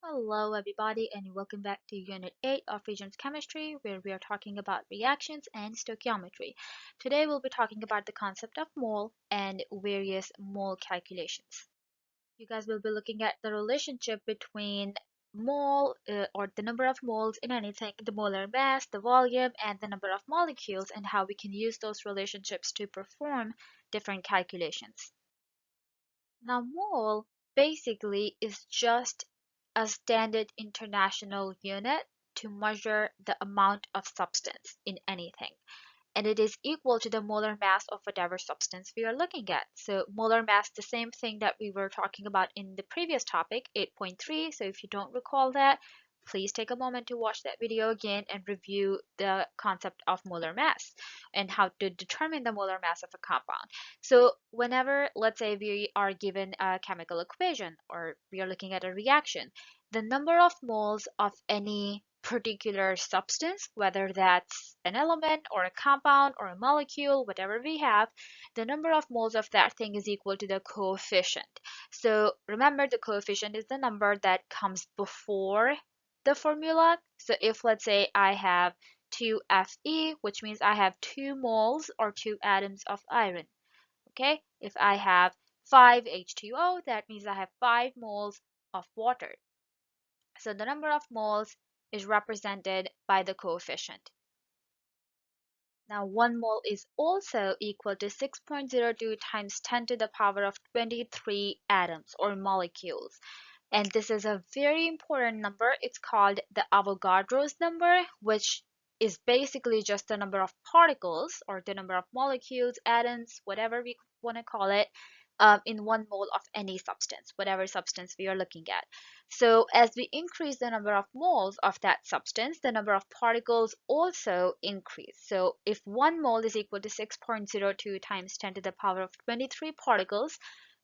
Hello everybody and welcome back to Unit 8 of Regents Chemistry where we are talking about reactions and stoichiometry. Today we'll be talking about the concept of mole and various mole calculations. You guys will be looking at the relationship between mole or the number of moles in anything, the molar mass, the volume, and the number of molecules and how we can use those relationships to perform different calculations. Now, mole basically is just a standard international unit to measure the amount of substance in anything. And it is equal to the molar mass of whatever substance we are looking at. So molar mass, the same thing that we were talking about in the previous topic, 8.3. So if you don't recall that, please take a moment to watch that video again and review the concept of molar mass and how to determine the molar mass of a compound. So whenever, let's say we are given a chemical equation or we are looking at a reaction, the number of moles of any particular substance, whether that's an element or a compound or a molecule, whatever we have, the number of moles of that thing is equal to the coefficient. So remember, the coefficient is the number that comes before the formula. So if let's say I have 2Fe, which means I have 2 moles or 2 atoms of iron. Okay, if I have 5H2O, that means I have 5 moles of water. So the number of moles is represented by the coefficient. Now 1 mole is also equal to 6.02 times 10 to the power of 23 atoms or molecules. And this is a very important number. It's called the Avogadros number, which is basically just the number of particles or the number of molecules, atoms, whatever we want to call it, in 1 mole of any substance, whatever substance we are looking at. So as we increase the number of moles of that substance, the number of particles also increase. So if 1 mole is equal to 6.02 times 10 to the power of 23 particles,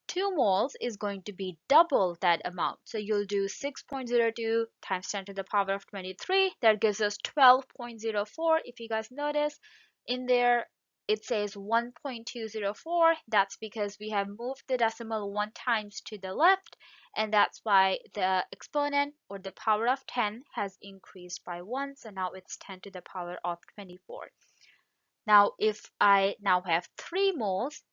2 moles is going to be double that amount. So you'll do 6.02 times 10 to the power of 23. That gives us 12.04. If you guys notice, in there it says 1.204. That's because we have moved the decimal 1 times to the left, and that's why the exponent or the power of 10 has increased by 1. So now it's 10 to the power of 24. Now if I now have 3 moles,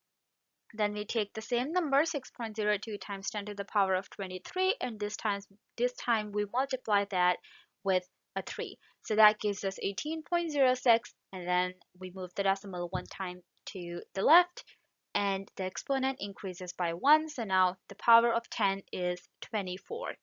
then we take the same number, 6.02 times 10 to the power of 23, and this time we multiply that with a 3. So that gives us 18.06, and then we move the decimal 1 time to the left, and the exponent increases by 1. So now the power of 10 is 24.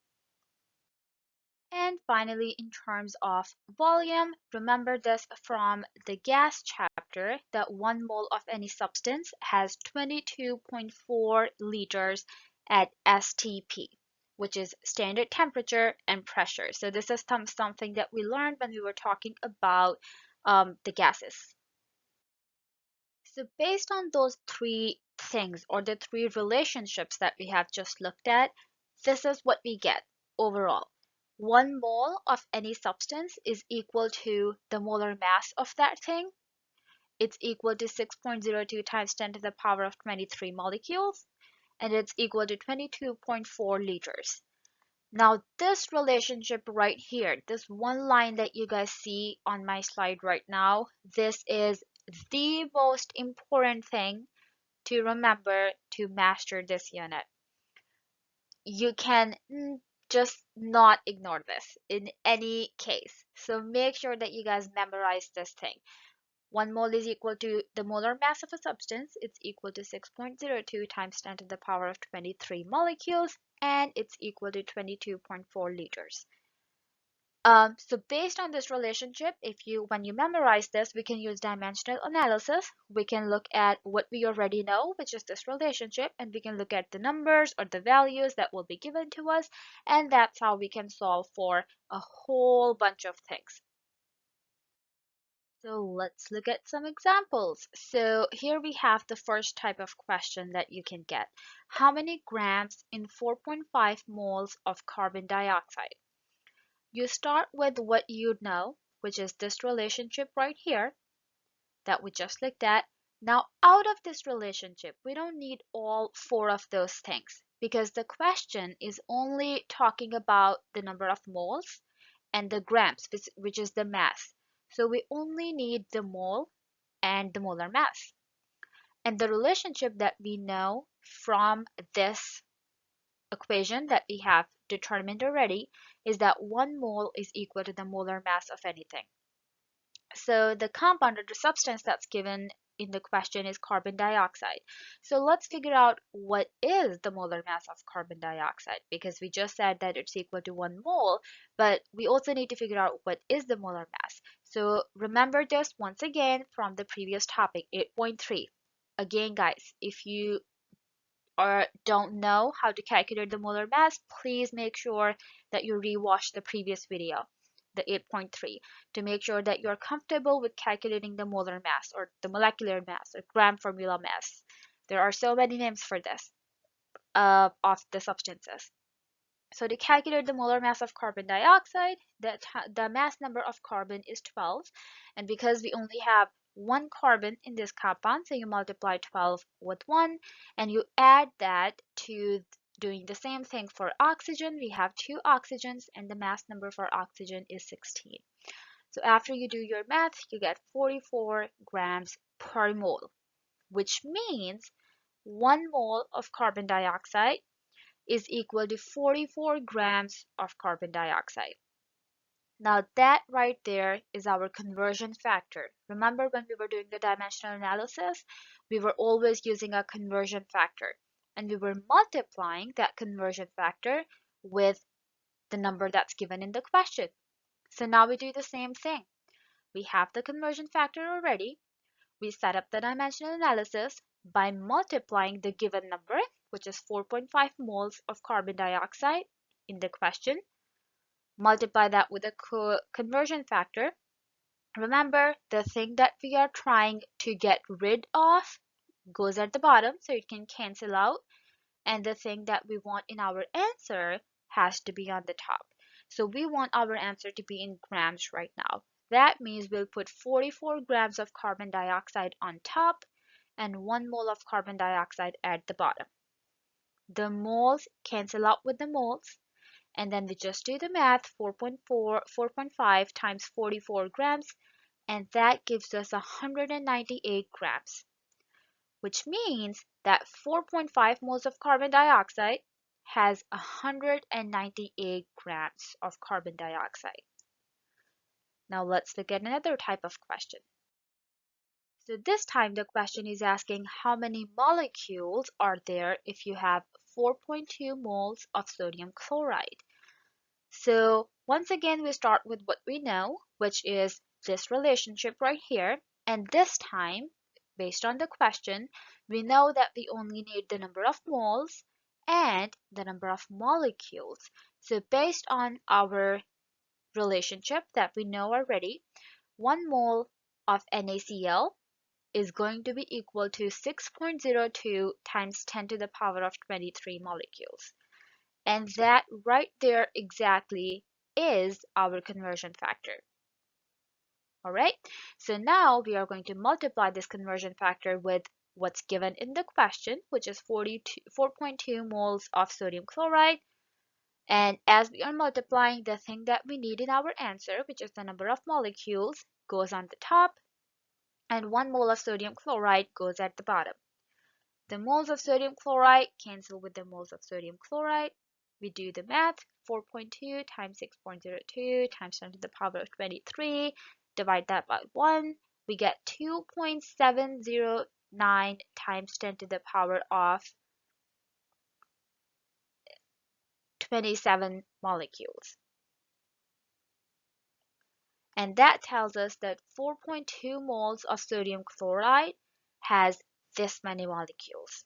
And finally, in terms of volume, remember this from the gas chapter that 1 mole of any substance has 22.4 liters at STP, which is standard temperature and pressure. So this is something that we learned when we were talking about the gases. So based on those 3 things or the 3 relationships that we have just looked at, this is what we get overall. 1 mole of any substance is equal to the molar mass of that thing. It's equal to 6.02 times 10 to the power of 23 molecules, and it's equal to 22.4 liters. Now this relationship right here, this one line that you guys see on my slide right now, this is the most important thing to remember to master this unit. You can just not ignore this in any case. So make sure that you guys memorize this thing. 1 mole is equal to the molar mass of a substance. It's equal to 6.02 times 10 to the power of 23 molecules, and it's equal to 22.4 liters. So based on this relationship, when you memorize this, we can use dimensional analysis. We can look at what we already know, which is this relationship, and we can look at the numbers or the values that will be given to us, and that's how we can solve for a whole bunch of things. So let's look at some examples. So here we have the first type of question that you can get. How many grams in 4.5 moles of carbon dioxide? You start with what you know, which is this relationship right here that we just looked at. Now, out of this relationship, we don't need all 4 of those things because the question is only talking about the number of moles and the grams, which is the mass. So we only need the mole and the molar mass. And the relationship that we know from this equation that we have determined already is that 1 mole is equal to the molar mass of anything. So the compound or the substance that's given in the question is carbon dioxide. So let's figure out what is the molar mass of carbon dioxide, because we just said that it's equal to 1 mole, but we also need to figure out what is the molar mass. So remember this once again from the previous topic, 8.3. Again, guys, if you or don't know how to calculate the molar mass, please make sure that you rewatch the previous video, the 8.3, to make sure that you're comfortable with calculating the molar mass or the molecular mass or gram formula mass. There are so many names for this of the substances. So to calculate the molar mass of carbon dioxide, the mass number of carbon is 12. And because we only have 1 carbon in this compound, so you multiply 12 with 1, and you add that to doing the same thing for oxygen. We have 2 oxygens, and the mass number for oxygen is 16. So after you do your math, you get 44 grams per mole, which means 1 mole of carbon dioxide is equal to 44 grams of carbon dioxide. Now that right there is our conversion factor. Remember when we were doing the dimensional analysis, we were always using a conversion factor, and we were multiplying that conversion factor with the number that's given in the question. So now we do the same thing. We have the conversion factor already. We set up the dimensional analysis by multiplying the given number, which is 4.5 moles of carbon dioxide in the question. Multiply that with a conversion factor. Remember, the thing that we are trying to get rid of goes at the bottom, so it can cancel out. And the thing that we want in our answer has to be on the top. So we want our answer to be in grams right now. That means we'll put 44 grams of carbon dioxide on top and 1 mole of carbon dioxide at the bottom. The moles cancel out with the moles, and then we just do the math, 4.5 times 44 grams, and that gives us 198 grams, which means that 4.5 moles of carbon dioxide has 198 grams of carbon dioxide. Now let's look at another type of question. So this time the question is asking how many molecules are there if you have 4.2 moles of sodium chloride. So once again, we start with what we know, which is this relationship right here. And this time, based on the question, we know that we only need the number of moles and the number of molecules. So based on our relationship that we know already, 1 mole of NaCl is going to be equal to 6.02 times 10 to the power of 23 molecules. And that right there exactly is our conversion factor. All right, so now we are going to multiply this conversion factor with what's given in the question, which is 4.2 moles of sodium chloride. And as we are multiplying, the thing that we need in our answer, which is the number of molecules, goes on the top, and 1 mole of sodium chloride goes at the bottom. The moles of sodium chloride cancel with the moles of sodium chloride. We do the math, 4.2 times 6.02 times 10 to the power of 23, divide that by 1, we get 2.709 times 10 to the power of 27 molecules. And that tells us that 4.2 moles of sodium chloride has this many molecules.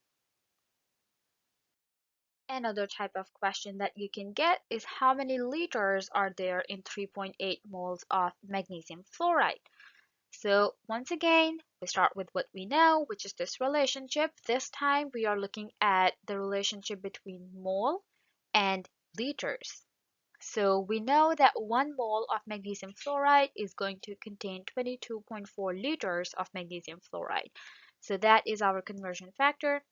Another type of question that you can get is how many liters are there in 3.8 moles of magnesium fluoride? So once again, we start with what we know, which is this relationship. This time we are looking at the relationship between mole and liters. So we know that 1 mole of magnesium fluoride is going to contain 22.4 liters of magnesium fluoride. So that is our conversion factor.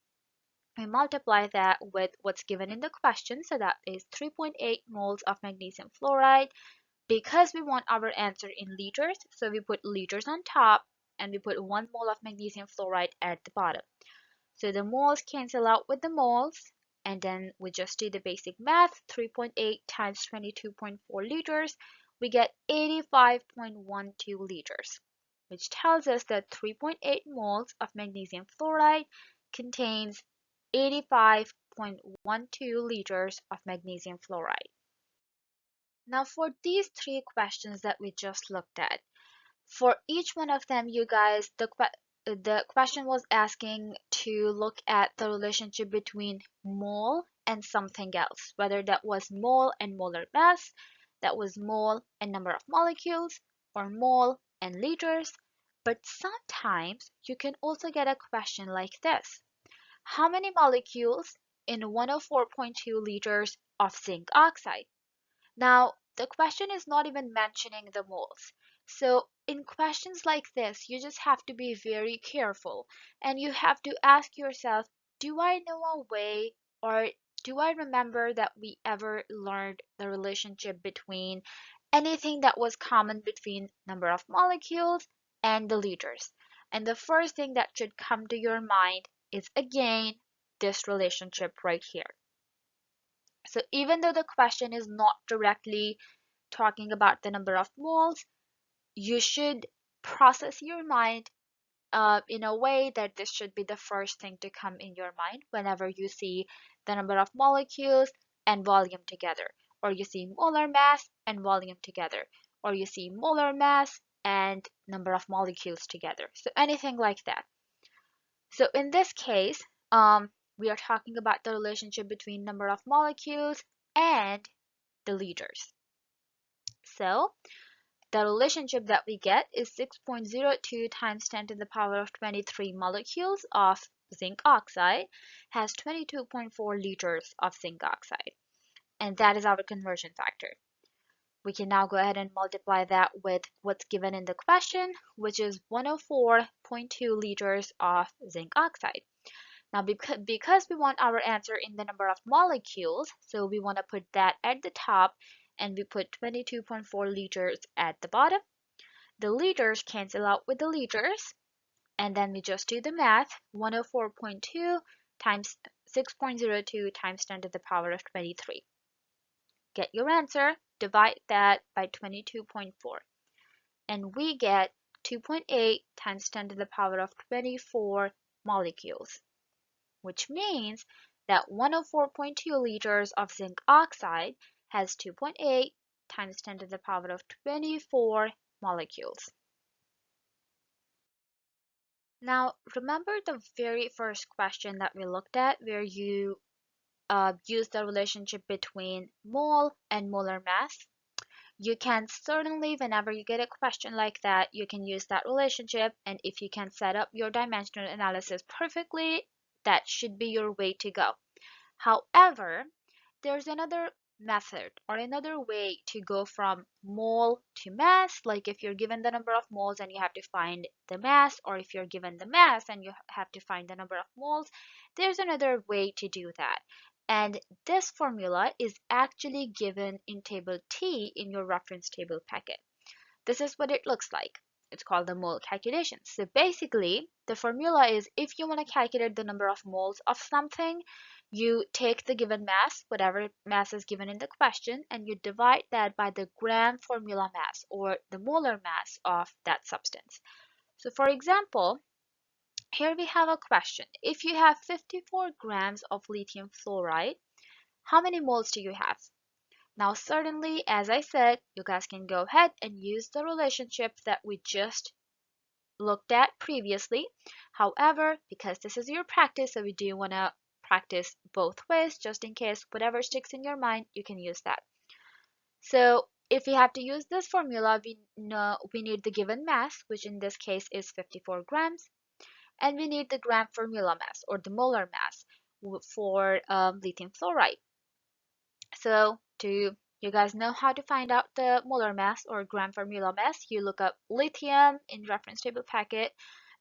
We multiply that with what's given in the question, so that is 3.8 moles of magnesium fluoride. Because we want our answer in liters, so we put liters on top and we put 1 mole of magnesium fluoride at the bottom. So the moles cancel out with the moles, and then we just do the basic math. 3.8 times 22.4 liters, we get 85.12 liters, which tells us that 3.8 moles of magnesium fluoride contains 85.12 liters of magnesium fluoride. Now for these three questions that we just looked at, for each one of them, you guys, the question was asking to look at the relationship between mole and something else, whether that was mole and molar mass, that was mole and number of molecules, or mole and liters. But sometimes you can also get a question like this: how many molecules in 104.2 liters of zinc oxide? Now, the question is not even mentioning the moles. So in questions like this, you just have to be very careful and you have to ask yourself, do I know a way, or do I remember that we ever learned the relationship between anything that was common between number of molecules and the liters? And the first thing that should come to your mind is again this relationship right here. So even though the question is not directly talking about the number of moles, you should process your mind in a way that this should be the first thing to come in your mind whenever you see the number of molecules and volume together, or you see molar mass and volume together, or you see molar mass and number of molecules together. So anything like that. So in this case, we are talking about the relationship between number of molecules and the liters. So the relationship that we get is 6.02 times 10 to the power of 23 molecules of zinc oxide has 22.4 liters of zinc oxide. And that is our conversion factor. We can now go ahead and multiply that with what's given in the question, which is 104.2 liters of zinc oxide. Now, because we want our answer in the number of molecules, so we want to put that at the top and we put 22.4 liters at the bottom. The liters cancel out with the liters, and then we just do the math. 104.2 times 6.02 times 10 to the power of 23. Get your answer, divide that by 22.4, and we get 2.8 times 10 to the power of 24 molecules, which means that 104.2 liters of zinc oxide has 2.8 times 10 to the power of 24 molecules. Now, remember the very first question that we looked at where you used the relationship between mole and molar mass? You can certainly, whenever you get a question like that, you can use that relationship, and if you can set up your dimensional analysis perfectly, that should be your way to go. However, there's another method or another way to go from mole to mass, like if you're given the number of moles and you have to find the mass, or if you're given the mass and you have to find the number of moles, there's another way to do that. And this formula is actually given in table T in your reference table packet. This is what it looks like. It's called the mole calculation. So basically, the formula is if you want to calculate the number of moles of something, you take the given mass, whatever mass is given in the question, and you divide that by the gram formula mass or the molar mass of that substance. So for example, here we have a question. If you have 54 grams of lithium fluoride, how many moles do you have? Now, certainly, as I said, you guys can go ahead and use the relationship that we just looked at previously. However, because this is your practice, so we do want to practice both ways, just in case whatever sticks in your mind, you can use that. So if we have to use this formula, we know we need the given mass, which in this case is 54 grams, and we need the gram formula mass or the molar mass for lithium fluoride. So you guys know how to find out the molar mass or gram formula mass. You look up lithium in reference table packet,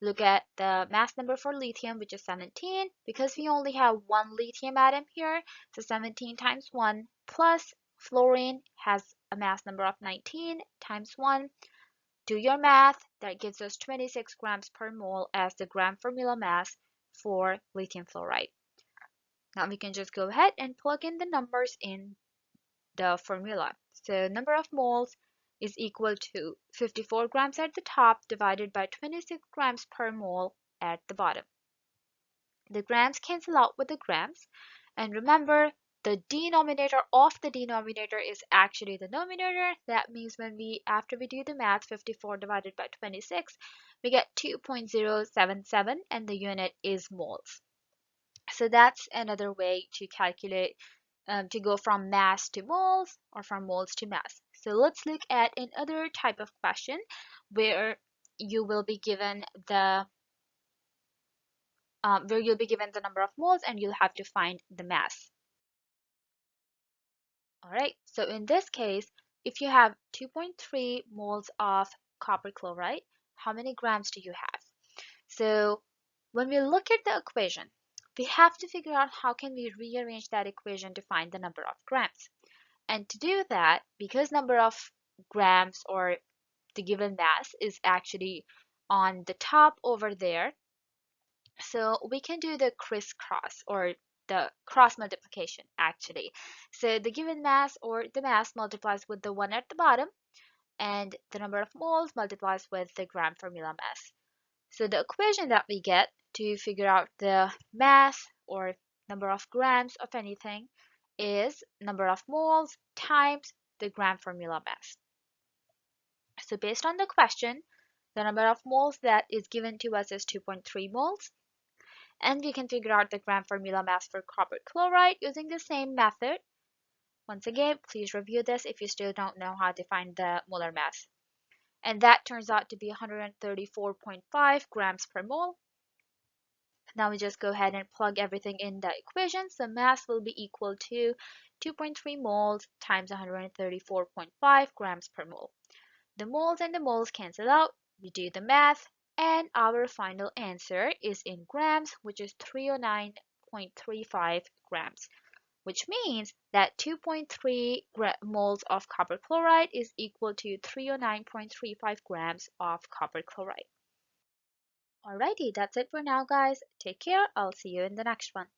look at the mass number for lithium, which is 17, because we only have one lithium atom here, so 17 times 1 plus fluorine has a mass number of 19 times 1. Do your math, that gives us 26 grams per mole as the gram formula mass for lithium fluoride. Now we can just go ahead and plug in the numbers in the formula. So number of moles is equal to 54 grams at the top divided by 26 grams per mole at the bottom. The grams cancel out with the grams. And remember, the denominator of the denominator is actually the numerator. That means after we do the math, 54 divided by 26, we get 2.077 and the unit is moles. So that's another way to calculate, to go from mass to moles or from moles to mass. So let's look at another type of question where you will be given the number of moles and you'll have to find the mass. All right, so in this case, if you have 2.3 moles of copper chloride, how many grams do you have? So when we look at the equation, we have to figure out how can we rearrange that equation to find the number of grams. And to do that, because number of grams or the given mass is actually on the top over there, so we can do the crisscross or the cross multiplication actually. So the given mass or the mass multiplies with the one at the bottom and the number of moles multiplies with the gram formula mass. So the equation that we get to figure out the mass or number of grams of anything is number of moles times the gram formula mass. So based on the question, the number of moles that is given to us is 2.3 moles. And we can figure out the gram formula mass for copper chloride using the same method. Once again, please review this if you still don't know how to find the molar mass. And that turns out to be 134.5 grams per mole. Now we just go ahead and plug everything in the equation. So mass will be equal to 2.3 moles times 134.5 grams per mole. The moles and the moles cancel out. We do the math. And our final answer is in grams, which is 309.35 grams, which means that 2.3 moles of copper chloride is equal to 309.35 grams of copper chloride. Alrighty, that's it for now, guys. Take care. I'll see you in the next one.